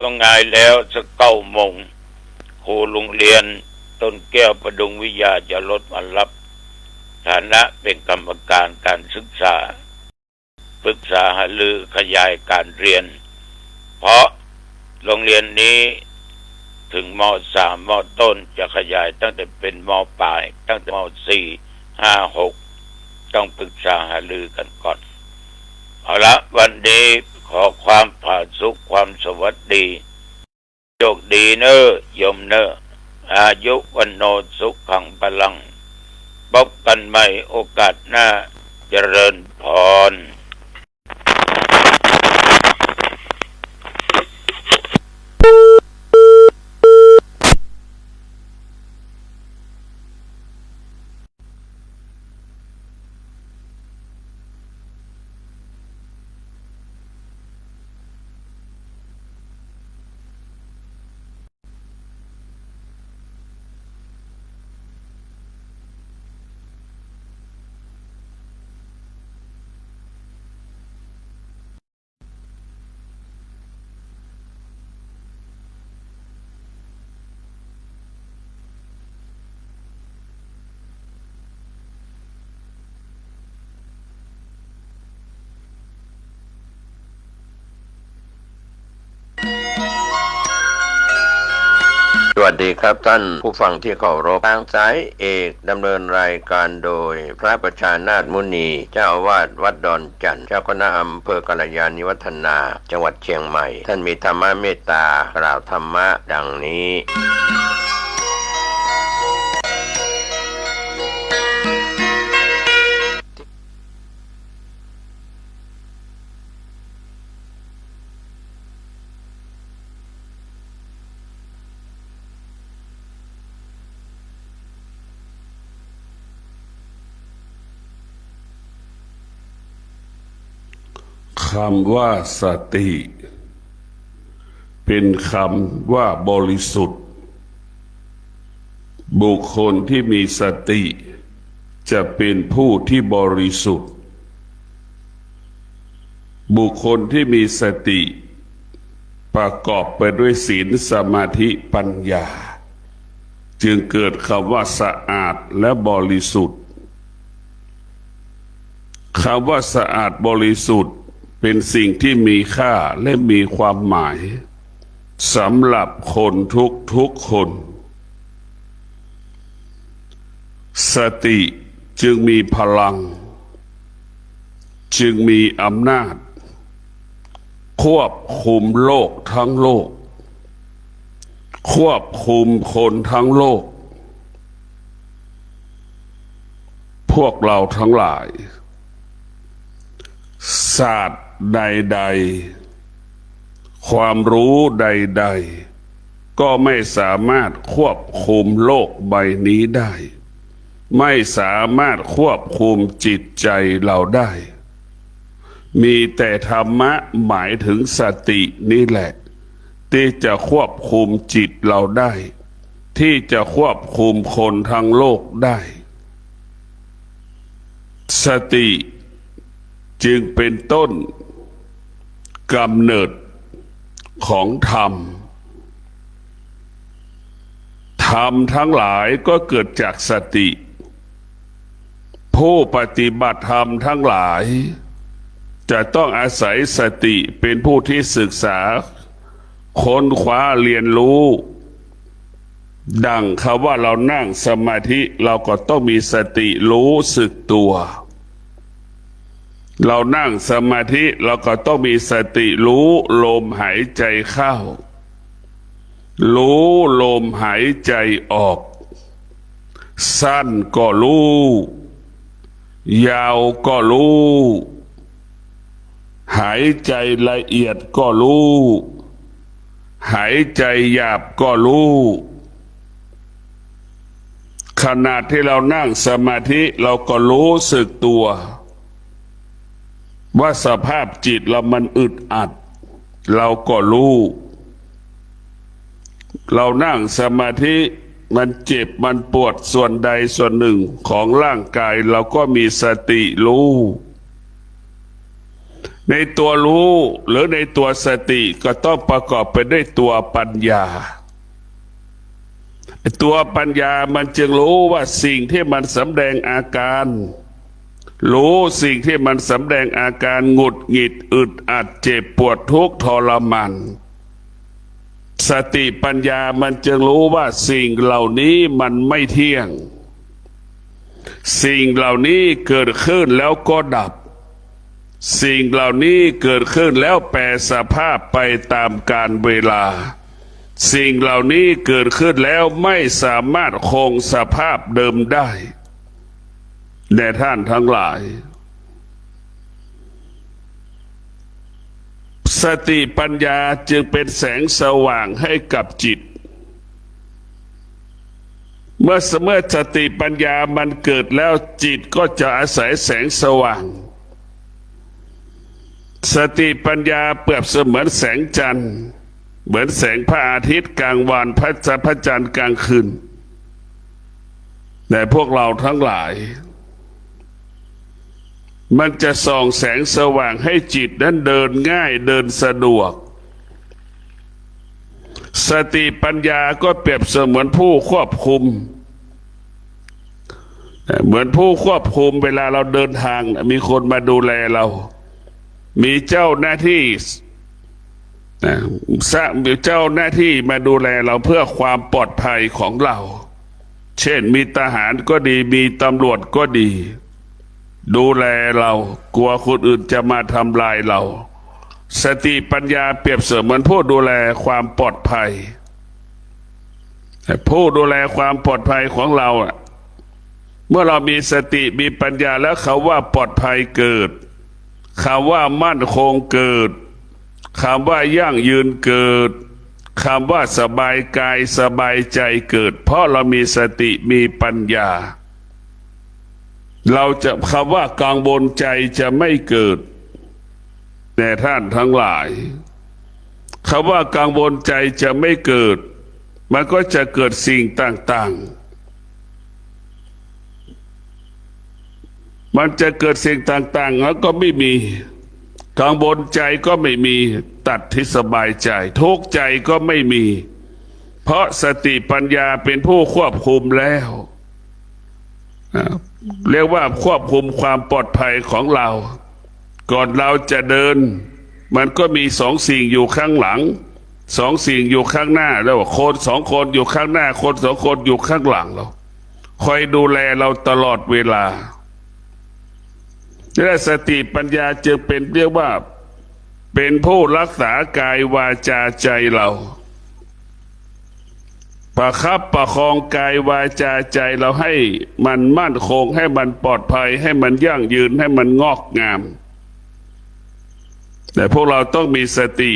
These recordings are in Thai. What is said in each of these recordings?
ต้องงายแล้วสัก9 โมงครูโรงเรียนต้นแก้วประดุงวิทยาจะลดมารับฐานะเป็นกรรมการการศึกษาปรึกษาหารือขยายการเรียนเพราะโรงเรียนนี้ถึงม.3 ม.ต้นจะขยายตั้งแต่เป็นม.ปลายตั้งแต่ม.4 5 6ต้องปรึกษาหารือกันก่อนเอาละวันนี้ขอความผาสุขความสวัสดีโชคดีเนอะโยมเนอะอายุวันโนสุขังพลังพบกันใหม่โอกาสหน้าเจริญพรสวัสดีครับท่านผู้ฟังที่เคารพทางสายเอกดำเนินรายการโดยพระประชานาถมุนีเจ้าอาวาสวัดดอนจันทร์เจ้าคณะอำเภอกัลยาณิวัฒนาจังหวัดเชียงใหม่ท่านมีธรรมะเมตตากล่าวธรรมะดังนี้คำว่าสติเป็นคำว่าบริสุทธิ์บุคคลที่มีสติจะเป็นผู้ที่บริสุทธิ์บุคคลที่มีสติประกอบไปด้วยศีลสมาธิปัญญาจึงเกิดคำว่าสะอาดและบริสุทธิ์คำว่าสะอาดบริสุทธิ์เป็นสิ่งที่มีค่าและมีความหมายสำหรับคนทุกคนสติจึงมีพลังจึงมีอำนาจควบคุมโลกทั้งโลกควบคุมคนทั้งโลกพวกเราทั้งหลายศาสตร์ใดๆความรู้ใดๆก็ไม่สามารถควบคุมโลกใบนี้ได้ไม่สามารถควบคุมจิตใจเราได้มีแต่ธรรมะหมายถึงสตินี่แหละที่จะควบคุมจิตเราได้ที่จะควบคุมคนทั้งโลกได้สติจึงเป็นต้นกำเนิดของธรรมธรรมทั้งหลายก็เกิดจากสติผู้ปฏิบัติธรรมทั้งหลายจะต้องอาศัยสติเป็นผู้ที่ศึกษาค้นคว้าเรียนรู้ดังคำว่าเรานั่งสมาธิเราก็ต้องมีสติรู้สึกตัวเรานั่งสมาธิเราก็ต้องมีสติรู้ลมหายใจเข้ารู้ลมหายใจออกสั้นก็รู้ยาวก็รู้หายใจละเอียดก็รู้หายใจหยาบก็รู้ขณะที่เรานั่งสมาธิเราก็รู้สึกตัวว่าสภาพจิตเรามันอึดอัดเราก็รู้เรานั่งสมาธิมันเจ็บมันปวดส่วนใดส่วนหนึ่งของร่างกายเราก็มีสติรู้ ในตัวรู้หรือในตัวสติก็ต้องประกอบไปด้วยตัวปัญญาตัวปัญญามันจึงรู้ว่าสิ่งที่มันสำแดงอาการรู้สิ่งที่มันสำแดงอาการหงุดหงิดอึดอัดเจ็บปวดทุกข์ทรมานสติปัญญามันจึงรู้ว่าสิ่งเหล่านี้มันไม่เที่ยงสิ่งเหล่านี้เกิดขึ้นแล้วก็ดับสิ่งเหล่านี้เกิดขึ้นแล้วแปรสภาพไปตามกาลเวลาสิ่งเหล่านี้เกิดขึ้นแล้วไม่สามารถคงสภาพเดิมได้แด่ท่านทั้งหลายสติปัญญาจึงเป็นแสงสว่างให้กับจิตเมื่อสติปัญญามันเกิดแล้วจิตก็จะอาศัยแสงสว่างสติปัญญาเปรียบเสมือนแสงจันทร์เหมือนแสงพระอาทิตย์กลางวันพระจันทร์กลางคืนแต่พวกเราทั้งหลายมันจะส่องแสงสว่างให้จิตนั้นเดินง่ายเดินสะดวกสติปัญญาก็เปรียบเสมือนผู้ควบคุมเหมือนผู้ควบคุมเวลาเราเดินทางมีคนมาดูแลเรามีเจ้าหน้าที่เจ้าหน้าที่มาดูแลเราเพื่อความปลอดภัยของเราเช่นมีทหารก็ดีมีตำรวจก็ดีดูแลเรากลัวคนอื่นจะมาทำลายเราสติปัญญาเปรียบเสมือนผู้ดูแลความปลอดภัยผู้ดูแลความปลอดภัยของเราเมื่อเรามีสติมีปัญญาแล้วคำว่าปลอดภัยเกิดคำว่ามั่นคงเกิดคำว่ายั่งยืนเกิดคำว่าสบายกายสบายใจเกิดเพราะเรามีสติมีปัญญาเราจะคำว่ากังวลใจจะไม่เกิดแต่ท่านทั้งหลายคำว่ากังวลใจจะไม่เกิดมันก็จะเกิดสิ่งต่างๆมันจะเกิดสิ่งต่างๆแล้วก็ไม่มีกังวลใจก็ไม่มีตัดที่สบายใจทุกข์ใจก็ไม่มีเพราะสติปัญญาเป็นผู้ควบคุมแล้วเรียกว่าควบคุมความปลอดภัยของเราก่อนเราจะเดินมันก็มีสองสิ่งอยู่ข้างหลังสองสิ่งอยู่ข้างหน้าแล้วคนสองคนอยู่ข้างหน้าคนสองคนอยู่ข้างหลังเราคอยดูแลเราตลอดเวลาและสติปัญญาจึงเป็นเรียกว่าเป็นผู้รักษากายวาจาใจเราประคับประคองกายวาจาใจเราให้มันมั่นคงให้มันปลอดภัยให้มันยั่งยืนให้มันงอกงามแต่พวกเราต้องมีสติ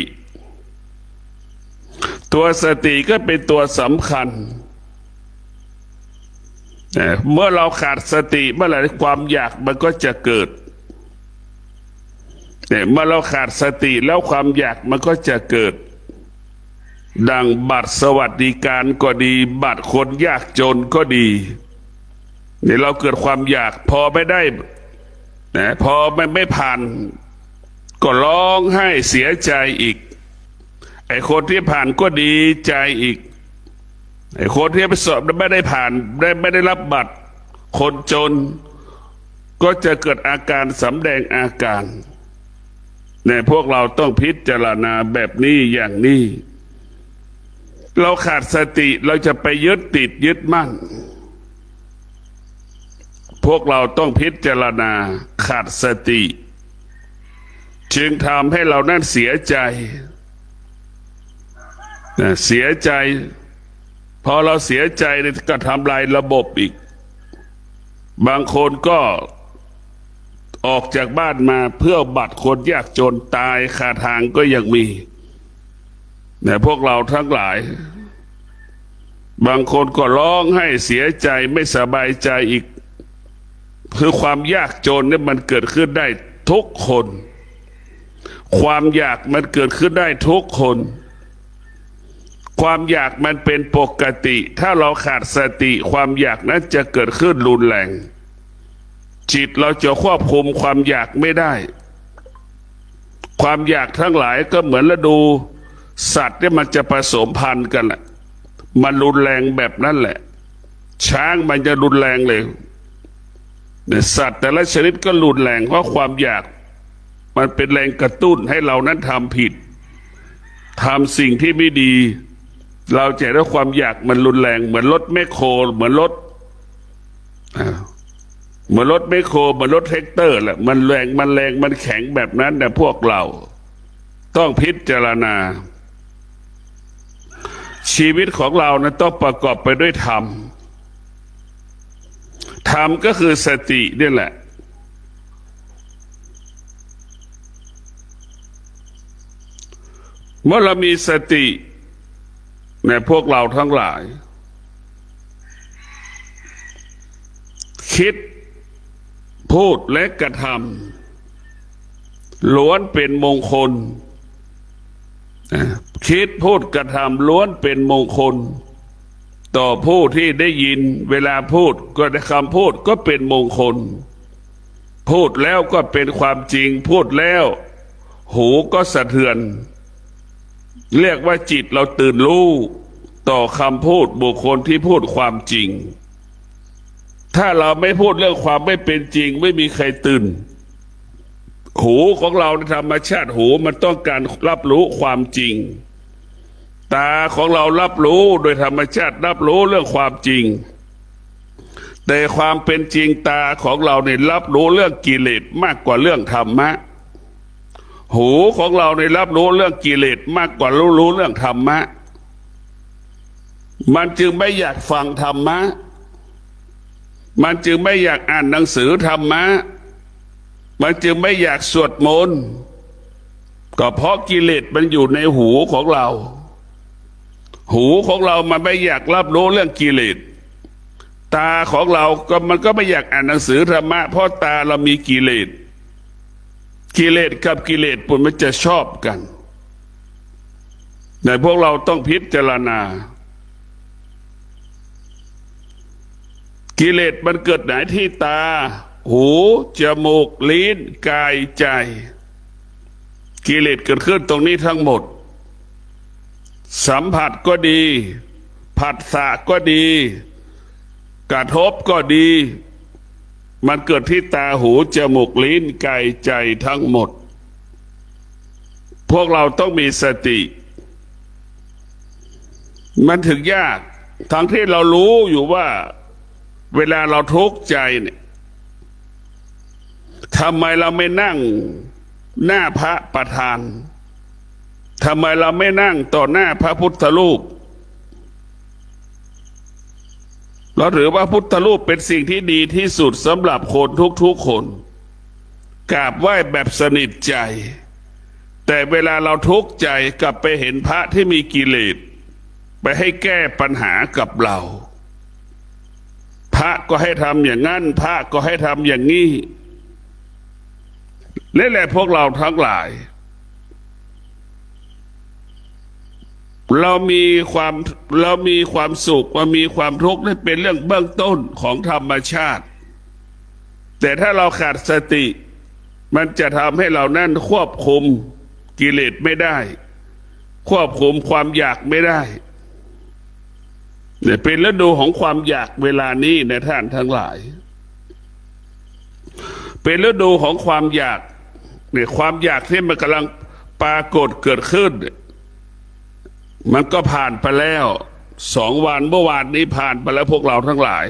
ตัวสติก็เป็นตัวสำคัญเมื่อเราขาดสติเมื่อไหร่ความอยากมันก็จะเกิดเมื่อเราขาดสติแล้วความอยากมันก็จะเกิดดังบัตรสวัสดิการก็ดีบัตรคนยากจนก็ดีเนี่ยเราเกิดความอยากพอไม่ได้พอไม่ผ่านก็ร้องไห้เสียใจอีกไอ้คนที่ผ่านก็ดีใจอีกไอ้คนที่ไปสอบไม่ได้ผ่านไม่ได้รับบัตรคนจนก็จะเกิดอาการสำแดงอาการเนี่ยพวกเราต้องพิจารณาแบบนี้อย่างนี้เราขาดสติเราจะไปยึดติดยึดมั่นพวกเราต้องพิจารณาขาดสติจึงทำให้เรานั้นเสียใจเสียใจพอเราเสียใจก็ทำลายระบบอีกบางคนก็ออกจากบ้านมาเพื่อบัตรคนยากจนตายคาทางก็ยังมีแต่พวกเราทั้งหลายบางคนก็ร้องให้เสียใจไม่สบายใจอีกคือความยากจนเนี่ยมันเกิดขึ้นได้ทุกคนความอยากมันเกิดขึ้นได้ทุกคนความอยากมันเป็นปกติถ้าเราขาดสติความอยากนั้นจะเกิดขึ้นรุนแรงจิตเราจะควบคุมความอยากไม่ได้ ความอยากทั้งหลายก็เหมือนฤดูสัตว์ที่มันจะผสมพันธุ์กันแหละมันรุนแรงแบบนั้นแหละช้างมันจะรุนแรงเลยเนี่ยสัตว์แต่ละชนิดก็รุนแรงเพราะความอยากมันเป็นแรงกระตุ้นให้เรานั้นทำผิดทำสิ่งที่ไม่ดีเราจะได้ความอยากมันรุนแรงเหมือนรถแมคโครเหมือนรถแมคโครเหมือนรถแท็กเตอร์แหละมันแรงมันแข็งแบบนั้นแต่พวกเราต้องพิจารณาชีวิตของเรานะต้องประกอบไปด้วยธรรมธรรมก็คือสตินี่แหละเมื่อเรามีสติในพวกเราทั้งหลายคิดพูดและกระทำล้วนเป็นมงคลคิดพูดกระทำล้วนเป็นมงคลต่อผู้ที่ได้ยินเวลาพูดก็ได้คำพูดก็เป็นมงคลพูดแล้วก็เป็นความจริงพูดแล้วหูก็สะเทือนเรียกว่าจิตเราตื่นรู้ต่อคำพูดบุคคลที่พูดความจริงถ้าเราไม่พูดเรื่องความไม่เป็นจริงไม่มีใครตื่นหูของเราในธรรมชาติหูมันต้องการรับรู้ความจริงตาของเรารับรู้โดยธรรมชาติรับรู้เรื่องความจริงแต่ความเป็นจริงตาของเราเนี่ยรับรู้เรื่องกิเลสมากกว่าเรื่องธรรมะหูของเราเนี่ยรับรู้เรื่องกิเลสมากกว่ารู้เรื่องธรรมะมันจึงไม่อยากฟังธรรมะมันจึงไม่อยากอ่านหนังสือธรรมะมันจึงไม่อยากสวดมนต์ก็เพราะกิเลสมันอยู่ในหูของเราหูของเรามันไม่อยากรับรู้เรื่องกิเลสตาของเราก็มันก็ไม่อยากอ่านหนังสือธรรมะเพราะตาเรามีกิเลสกับกิเลสมันจะชอบกันแต่พวกเราต้องพิจารณากิเลสมันเกิดไหนที่ตาหูจมูกลิ้นกายใจกิเลสเกิดขึ้นตรงนี้ทั้งหมดสัมผัสก็ดีผัสสะก็ดีกระทบก็ดีมันเกิดที่ตาหูจมูกลิ้นกายใจทั้งหมดพวกเราต้องมีสติมันถึงยากทั้งที่เรารู้อยู่ว่าเวลาเราทุกข์ใจเนี่ยทำไมเราไม่นั่งหน้าพระประธานทำไมเราไม่นั่งต่อหน้าพระพุทธรูปเราถือว่าพุทธรูปเป็นสิ่งที่ดีที่สุดสำหรับคนทุกๆคนกราบไหว้แบบสนิทใจแต่เวลาเราทุกข์ใจกลับไปเห็นพระที่มีกิเลสไปให้แก้ปัญหากับเราพระก็ให้ทำอย่างนั้นพระก็ให้ทำอย่างนี้นี่แหละพวกเราทั้งหลายเรามีความสุขเรามีความทุกข์นี่เป็นเรื่องเบื้องต้นของธรรมชาติแต่ถ้าเราขาดสติมันจะทำให้เรานั้นควบคุมกิเลสไม่ได้ควบคุมความอยากไม่ได้เนี่ยเป็นฤดูของความอยากเวลานี้ในท่านทั้งหลายเป็นฤดูของความอยากเนี่ยความอยากที่มันกำลังปรากฏเกิดขึ้นมันก็ผ่านไปแล้ว2 วันเมื่อวานนี้ผ่านไปแล้วพวกเราทั้งหลาย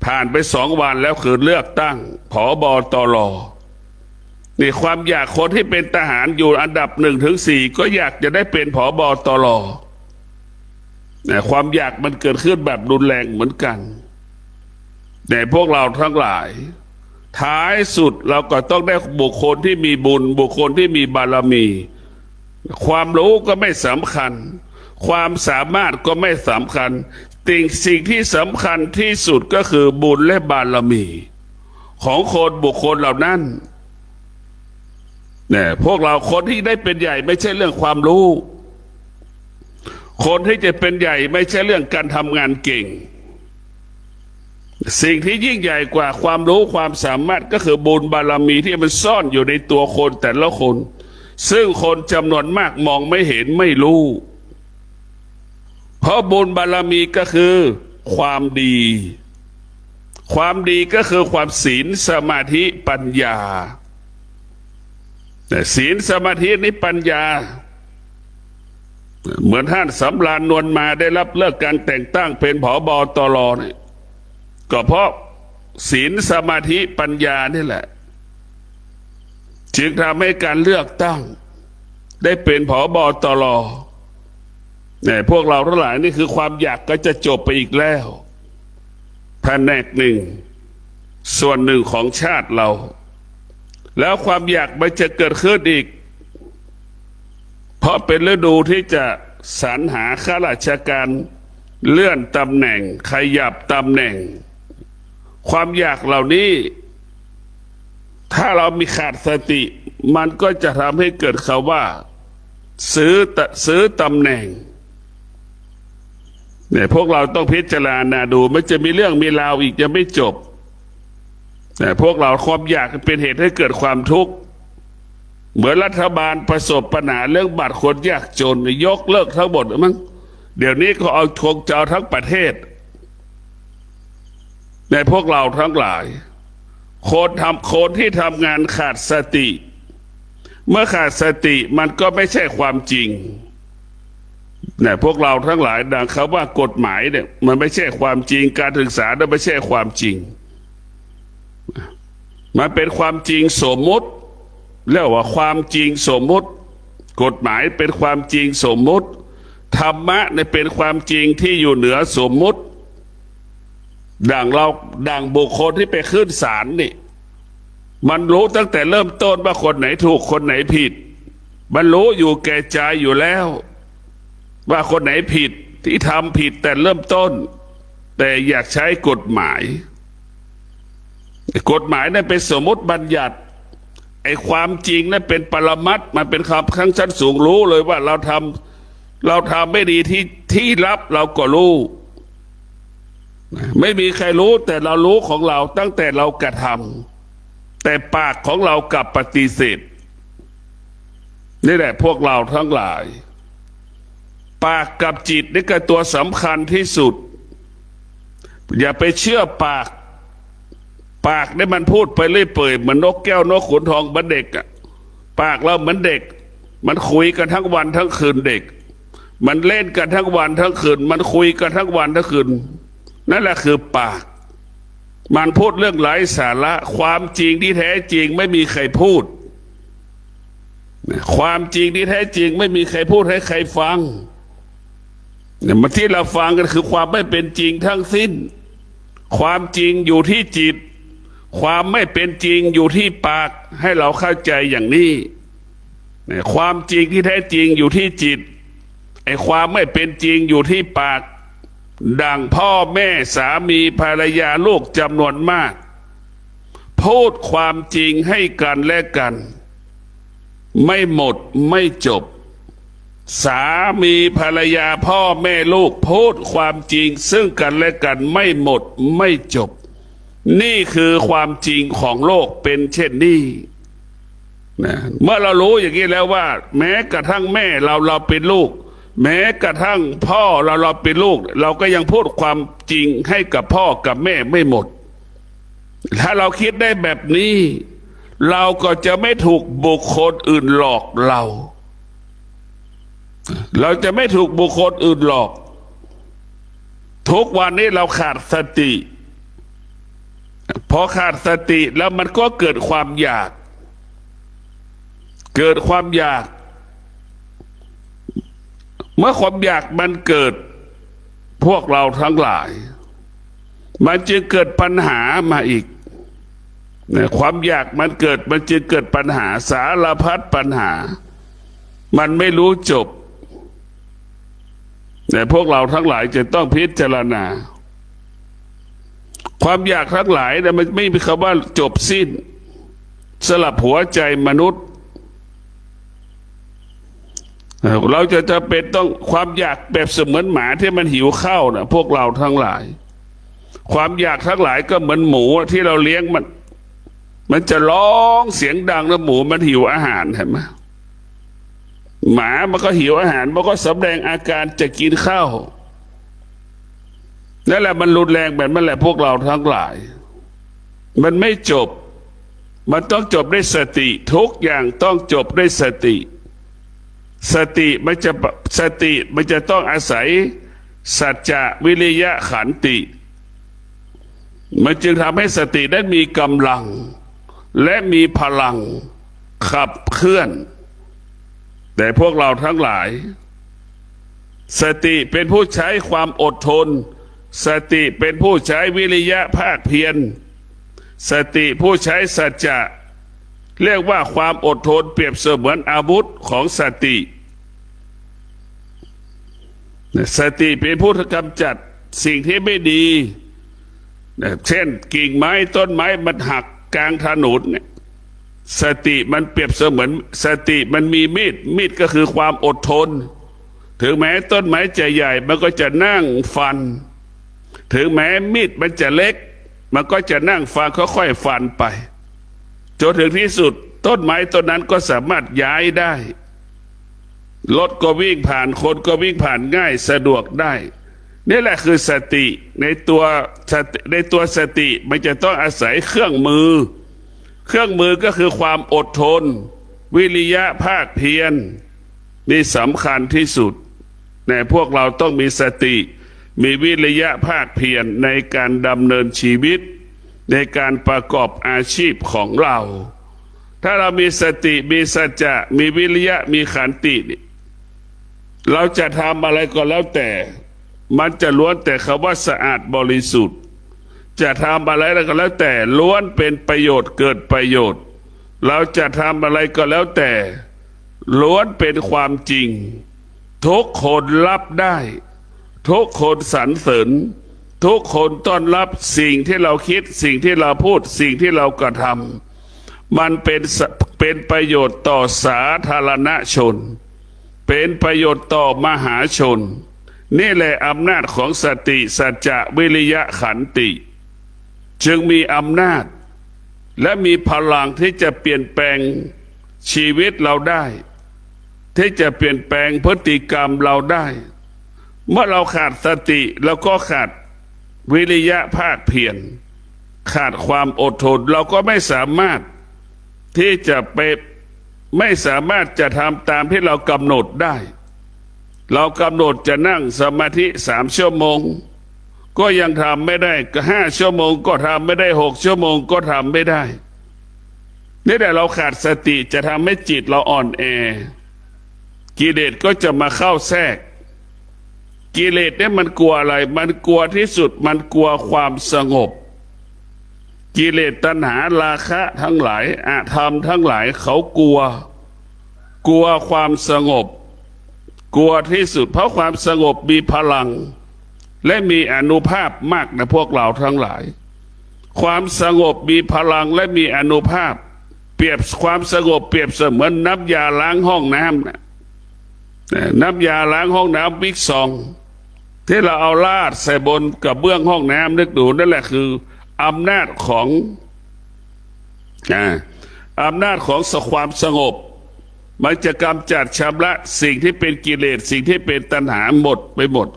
ผ่านไป2 วันแล้วคือเลือกตั้งผบ.ตร.นี่ความอยากคนที่เป็นทหารอยู่อันดับ1 ถึง 4ก็อยากจะได้เป็นผบ.ตร.เนี่ยความอยากมันเกิดขึ้นแบบรุนแรงเหมือนกันแต่พวกเราทั้งหลายท้ายสุดเราก็ต้องได้บุคคลที่มีบุญบุคคลที่มีบารมีความรู้ก็ไม่สำคัญความสามารถก็ไม่สำคัญสิ่งที่สำคัญที่สุดก็คือบุญและบารมีของคนบุคคลเหล่านั้นเนี่ยพวกเราคนที่ได้เป็นใหญ่ไม่ใช่เรื่องความรู้คนที่จะเป็นใหญ่ไม่ใช่เรื่องการทำงานเก่งสิ่งที่ยิ่งใหญ่กว่าความรู้ความสามารถก็คือบุญบารมีที่มันซ่อนอยู่ในตัวคนแต่ละคน ซึ่งคนจำนวนมากมองไม่เห็นไม่รู้เพราะบุญบารมีก็คือความดี ความดีก็คือความศีลสมาธิปัญญาแต่ศีลสมาธินี้ปัญญาเหมือนท่านสำราญนวลมาได้รับเลือกการแต่งตั้งเป็นผบ.ตร.เนี่ยก็เพราะศีลสมาธิปัญญานี่แหละจึงทำให้การเลือกตั้งได้เป็นผบ.ตร.เนี่ยพวกเราทั้งหลายนี่คือความอยากก็จะจบไปอีกแล้วแผนกหนึ่งส่วนหนึ่งของชาติเราแล้วความอยากมันจะเกิดขึ้นอีกเพราะเป็นฤดูที่จะสรรหาข้าราชการเลื่อนตำแหน่งขยับตำแหน่งความอยากเหล่านี้ถ้าเรามีขาดสติมันก็จะทำให้เกิดคำว่าซื้อตำแหน่งเนี่ยพวกเราต้องพิจารณาดูมันจะมีเรื่องมีราวอีกจะไม่จบแต่พวกเราความอยากเป็นเหตุให้เกิดความทุกข์เหมือนรัฐบาลประสบปัญหาเรื่องบัตรคนยากจนยกเลิกทั้งหมดมั้งเดี๋ยวนี้ก็เอาคงจะเอาทั้งประเทศในพวกเราทั้งหลายคนที่ทำงานขาดสติเมื่อขาดสติมันก็ไม่ใช่ความจริงเนี่ยพวกเราทั้งหลายดังเขาว่ากฎหมายเนี่ยมันไม่ใช่ความจริงการศึกษาเนี่ยไม่ใช่ความจริงมันเป็นความจริงสมมุติเรียกว่าความจริงสมมุติกฎหมายเป็นความจริงสมมุติธรรมะเนี่ยเป็นความจริงที่อยู่เหนือสมมุติดังบุคคลที่ไปขึ้นศาลนี่มันรู้ตั้งแต่เริ่มต้นว่าคนไหนถูกคนไหนผิดมันรู้อยู่แก่ใจอยู่แล้วว่าคนไหนผิดที่ทำผิดแต่เริ่มต้นแต่อยากใช้กฎหมายนั่นเป็นสมมติบัญญัติไอ้ความจริงนั่นเป็นปรมัตถ์มันเป็นคำขั้นชั้นสูงรู้เลยว่าเราทำไม่ดีที่รับเราก็รู้ไม่มีใครรู้แต่เรารู้ของเราตั้งแต่เรากระทำแต่ปากของเรากลับปฏิเสธนี่แหละพวกเราทั้งหลายปากกับจิตนี่คือตัวสำคัญที่สุดอย่าไปเชื่อปากนี่มันพูดไปเรื่อยเปื่อยเหมือนนกแก้วนกขุนทองเหมือนเด็กอ่ะปากเราเหมือนเด็กมันคุยกันทั้งวันทั้งคืนเด็กมันเล่นกันทั้งวันทั้งคืนมันคุยกันทั้งวันทั้งคืนนั่นแหละคือปากมันพูดเรื่องไร้สาระความจริงที่แท้จริงไม่มีใครพูดความจริงที่แท้จริงไม่มีใครพูดให้ใครฟังเนี่ยมาที่เราฟังกันคือความไม่เป็นจริงทั้งสิ้นความจริงอยู่ที่จิตความไม่เป็นจริงอยู่ที่ปากให้เราเข้าใจอย่างนี้ความจริงที่แท้จริงอยู่ที่จิตไอ้ความไม่เป็นจริงอยู่ที่ปากดังพ่อแม่สามีภรรยาลูกจำนวนมากพูดความจริงให้กันและกันไม่หมดไม่จบสามีภรรยาพ่อแม่ลูกพูดความจริงซึ่งกันและกันไม่หมดไม่จบนี่คือความจริงของโลกเป็นเช่นนี้นะเมื่อเรารู้อย่างนี้แล้วว่าแม้กระทั่งแม่เราเป็นลูกแม้กระทั่งพ่อเราเป็นลูกเราก็ยังพูดความจริงให้กับพ่อกับแม่ไม่หมดถ้าเราคิดได้แบบนี้เราก็จะไม่ถูกบุคคลอื่นหลอกเราจะไม่ถูกบุคคลอื่นหลอกทุกวันนี้เราขาดสติพอขาดสติแล้วมันก็เกิดความอยากเมื่อความอยากมันเกิดพวกเราทั้งหลายมันจึงเกิดปัญหามาอีกความอยากมันเกิดมันจึงเกิดปัญหาสารพัดปัญหามันไม่รู้จบแต่พวกเราทั้งหลายจะต้องพิจารณาความอยากทั้งหลายแต่มันไม่มีคำว่าจบสิ้นสลับหัวใจมนุษย์เราจะเป็นต้องความอยากแบบเสมือนหมาที่มันหิวข้าวนะพวกเราทั้งหลายความอยากทั้งหลายก็เหมือนหมูที่เราเลี้ยงมันจะร้องเสียงดังแล้วหมูมันหิวอาหารเห็นไหม หมามันก็หิวอาหารมันก็แสดงอาการจะกินข้าวนั่นแหละมันรุนแรงแบบนั้นแหละพวกเราทั้งหลายมันไม่จบมันต้องจบด้วยสติทุกอย่างต้องจบด้วยสติสติมันจะต้องอาศัยสัจจะวิริยะขันติมันจึงทำให้สติได้มีกำลังและมีพลังขับเคลื่อนแต่พวกเราทั้งหลายสติเป็นผู้ใช้ความอดทนสติเป็นผู้ใช้วิริยะภาคเพียรสติผู้ใช้สัจจะเรียกว่าความอดทนเปรียบเสมือนอาวุธของสติสติเป็นผู้กำจัดสิ่งที่ไม่ดีเช่นกิ่งไม้ต้นไม้มันหักกลางถนนเนี่ยสติมันเปรียบเสมือนสติมันมีมีดก็คือความอดทนถึงแม้ต้นไม้จะใหญ่มันก็จะนั่งฟันถึงแม้มีดมันจะเล็กมันก็จะนั่งฟันค่อยๆฟันไปจนถึงที่สุดต้นไม้ต้นนั้นก็สามารถย้ายได้รถก็วิ่งผ่านคนก็วิ่งผ่านง่ายสะดวกได้นี่แหละคือสติในตัวสติมันจะต้องอาศัยเครื่องมือก็คือความอดทนวิริยะภาคเพียรนี่สำคัญที่สุดในพวกเราต้องมีสติมีวิริยะภาคเพียรในการดำเนินชีวิตในการประกอบอาชีพของเราถ้าเรามีสติมีสัจจะมีวิริยะมีขันติเราจะทำอะไรก็แล้วแต่มันจะล้วนแต่คำว่าสะอาดบริสุทธิ์จะทำอะไรก็แล้วแต่ล้วนเป็นประโยชน์เกิดประโยชน์เราจะทำอะไรก็แล้วแต่ล้วนเป็นความจริงทุกคนรับได้ทุกคนสรรเสริญทุกคนต้อนรับสิ่งที่เราคิดสิ่งที่เราพูดสิ่งที่เรากระทำมันเป็นประโยชน์ต่อสาธารณชนเป็นประโยชน์ต่อมหาชนนี่แหละอำนาจของสติสัจจะวิริยะขันติจึงมีอำนาจและมีพลังที่จะเปลี่ยนแปลงชีวิตเราได้ที่จะเปลี่ยนแปลงพฤติกรรมเราได้เมื่อเราขาดสติเราก็ขาดวิริยะภาคเพียรขาดความอดทนเราก็ไม่สามารถที่จะไม่สามารถจะทำตามที่เรากำหนดได้เรากำหนดจะนั่งสมาธิ3 ชั่วโมงก็ยังทำไม่ได้ก็5 ชั่วโมงก็ทำไม่ได้6 ชั่วโมงก็ทำไม่ได้นี่แหละเราขาดสติจะทำให้จิตเราอ่อนแอกิเลสก็จะมาเข้าแทรกกิเลสเนี่ยมันกลัวอะไรมันกลัวที่สุดมันกลัวความสงบกิเลสตัณหาราคะทั้งหลายอธรรมทั้งหลายเขากลัวความสงบกลัวที่สุดเพราะความสงบมีพลังและมีอานุภาพมากนะพวกเราทั้งหลายความสงบมีพลังและมีอานุภาพเปรียบความสงบเปรียบเสมือนน้ำยาล้างห้องน้ำนะน้ำยาล้างห้องน้ำบิ๊กซองที่เราเอาลาดใส่บนกับเบื้องห้องน้ำนึกดูนั่นแหละคืออำนาจของความสงบมันจะกำจัดชำระสิ่งที่เป็นกิเลสสิ่งที่เป็นตัณหาหมดไปหมด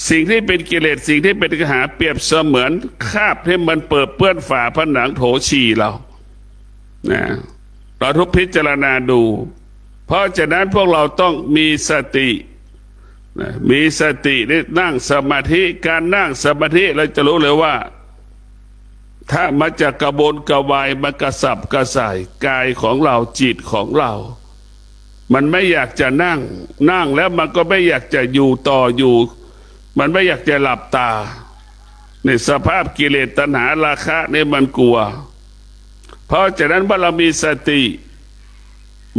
สิ่งที่เป็นกิเลสสิ่งที่เป็นตัณหาเปรียบเสมือนคราบที่มันเปื้อนฝาผนังโถฉี่เราทุกพิจารณาดูเพราะฉะนั้นพวกเราต้องมีสติได้นั่งสมาธิการนั่งสมาธิเราจะรู้เลยว่าถ้ามันจะกระบวนกระวายมันกระสับกระส่ายกายของเราจิตของเรามันไม่อยากจะนั่งแล้วมันก็ไม่อยากจะอยู่ต่ออยู่มันไม่อยากจะหลับตาในสภาพกิเลสตัณหาราคะนี่มันกลัวเพราะฉะนั้นเมื่อเรามีสติ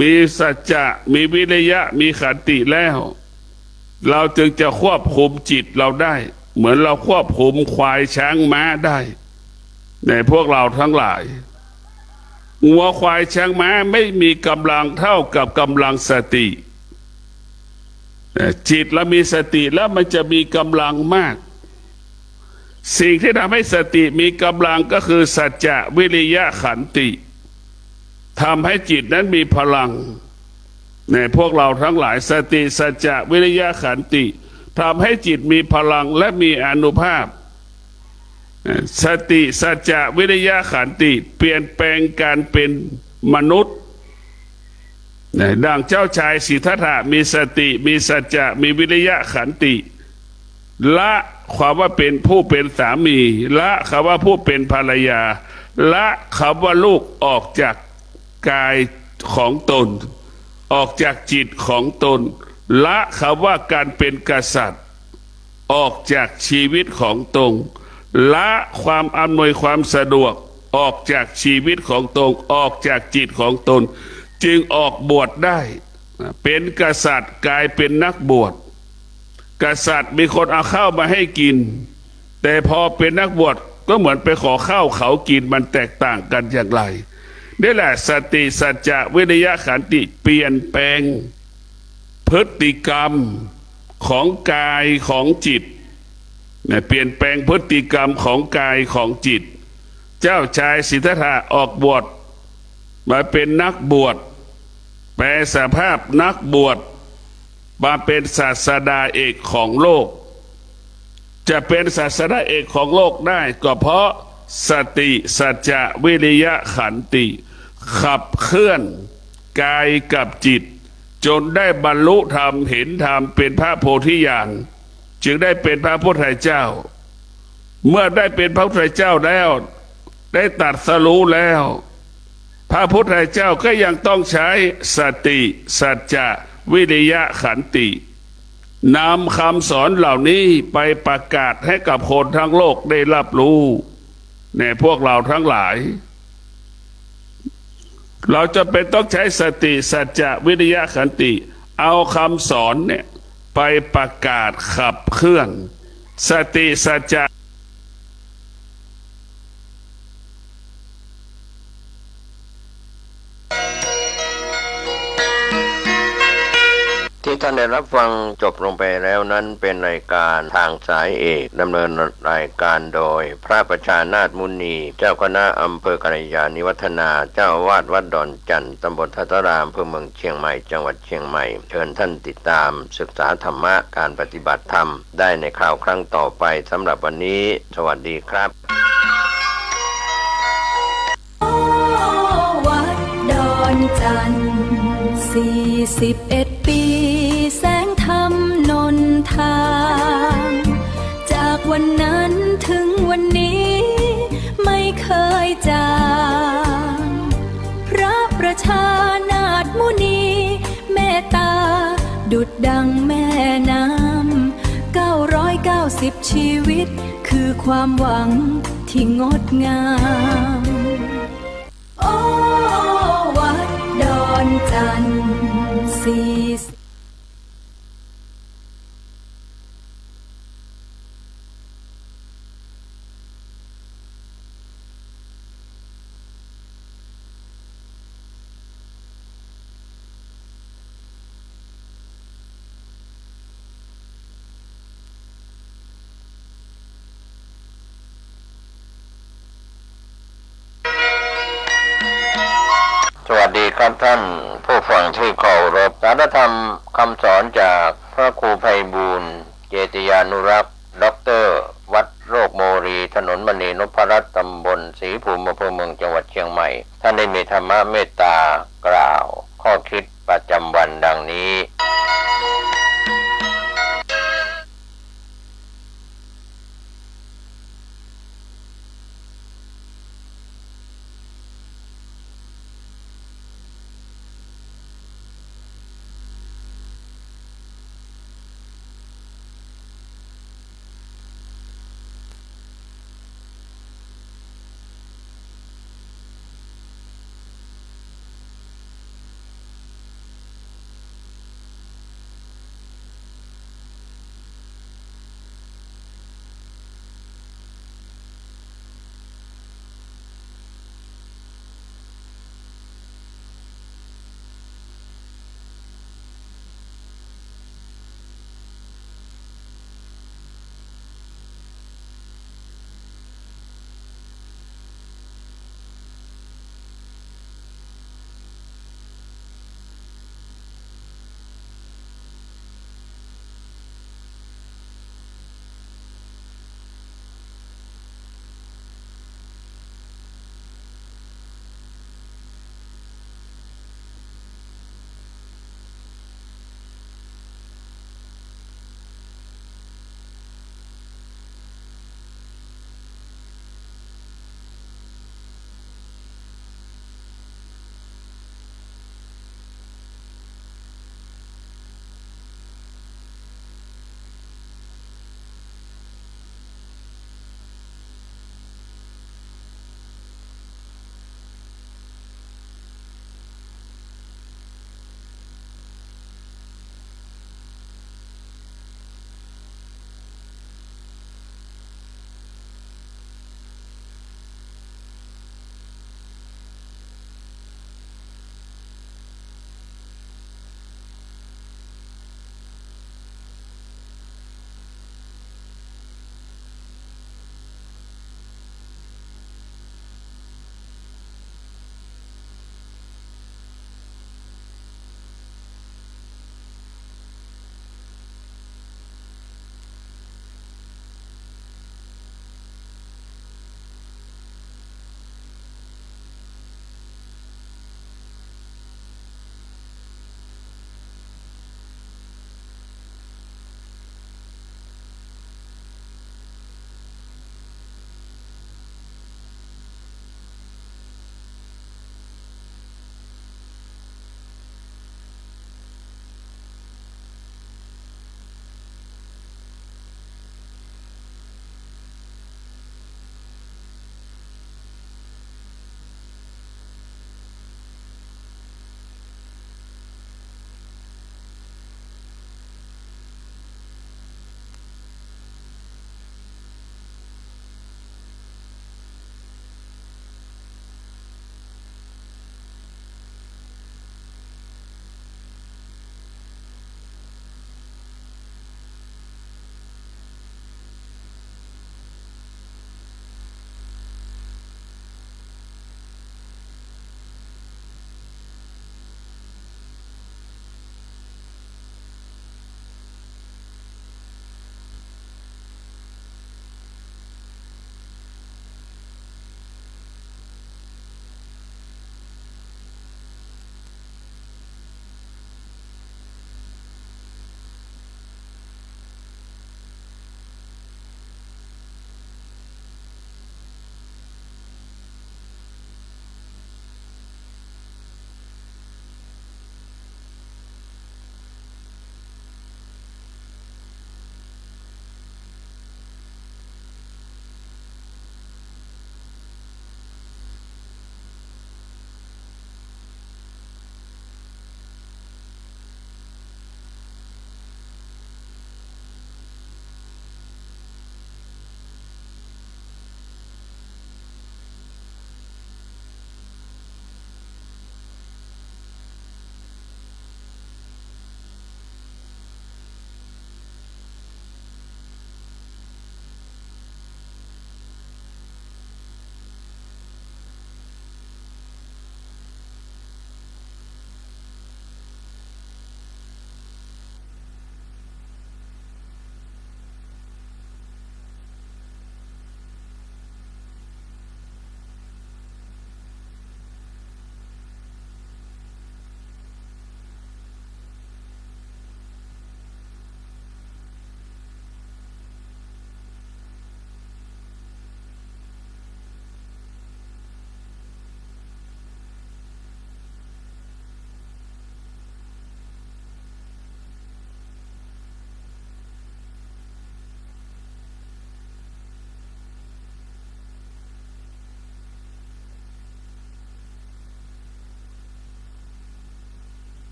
มีสัจจะมีวิริยะมีขันติแล้วเราจึงจะควบคุมจิตเราได้เหมือนเราควบคุมควายช้างม้าได้ในพวกเราทั้งหลายวัวควายช้างม้าไม่มีกำลังเท่ากับกำลังสติจิตเรามีสติแล้วมันจะมีกำลังมากสิ่งที่ทำให้สติมีกำลังก็คือสัจจะวิริยะขันติทำให้จิตนั้นมีพลัง ในพวกเราทั้งหลายสติสัจจะวิริยะขันติทำให้จิตมีพลังและมีอานุภาพสติสัจจะวิริยะขันติเปลี่ยนแปลงการเป็นมนุษย์ดังเจ้าชายสิทธัตถะมีสติมีสัจจะมีวิริยะขันติละความว่าเป็นผู้เป็นสามีละคำว่าผู้เป็นภรรยาละคำว่าลูกออกจากกายของตนออกจากจิตของตนละคำว่าการเป็นกษัตริย์ออกจากชีวิตของตนละความอำนวยความสะดวกออกจากชีวิตของตนออกจากจิตของตนจึงออกบวชได้เป็นกษัตริย์กลายเป็นนักบวชกษัตริย์มีคนเอาข้าวมาให้กินแต่พอเป็นนักบวชก็เหมือนไปขอข้าวเขากินมันแตกต่างกันอย่างไรนี่แหละสติสัจจะวิริยะขันติเปลี่ยนแปลงพฤติกรรมของกายของจิตเปลี่ยนแปลงพฤติกรรมของกายของจิตเจ้าชายสิทธัตถะออกบวชมาเป็นนักบวชแปลสภาพนักบวชมาเป็นศาสดาเอกของโลกจะเป็นศาสดาเอกของโลกได้ก็เพราะสติสัจจะวิริยะขันติขับเคลื่อนกายกับจิตจนได้บรรลุธรรมเห็นธรรมเป็นพระโพธิญาณจึงได้เป็นพระพุทธเจ้าเมื่อได้เป็นพระพุทธเจ้าแล้วได้ตรัสรู้แล้วพระพุทธเจ้าก็ยังต้องใช้สติสัจจะวิริยะขันตินำคำสอนเหล่านี้ไปประกาศให้กับคนทั้งโลกได้รับรู้ในพวกเราทั้งหลายเราจะเป็นต้องใช้สติสัจจะวิริยะขันติเอาคำสอนเนี่ยไปประกาศขับเคลื่อนสติสัจจะที่ท่านได้รับฟังจบลงไปแล้วนั้นเป็นรายการทางสายเอกดำเนินรายการโดยพระประชานาถมุนีเจ้าคณะอำเภอกัลยาณิวัฒนาเจ้าอาวาสวัดดอนจันทร์ตำบลทัตตารามอำเภอเมืองเชียงใหม่จังหวัดเชียงใหม่เชิญท่านติดตามศึกษาธรรมะการปฏิบัติธรรมได้ในคราวครั้งต่อไปสำหรับวันนี้สวัสดีครับวัดดอนจันทร์41 ปีแสงธรรมนนทางจากวันนั้นถึงวันนี้ไม่เคยจางพระประชานาถมุนีเมตตาดุจดังแม่น้ำ990ชีวิตคือความหวังที่งดงามโอ้วัดดอนจันทร์สวัสดีครับท่านผู้ฟังที่เคารพสารธรรมคำสอนจากพระครูไพบูลย์เจติยานุรักษ์ด็อกเตอร์วัดโรคโมรีถนนมณีนพรัตน์ตำบลศรีภูมิอำเภอเมืองจังหวัดเชียงใหม่ท่านได้มีธรรมะเมตตากล่าวข้อคิดประจำวันดังนี้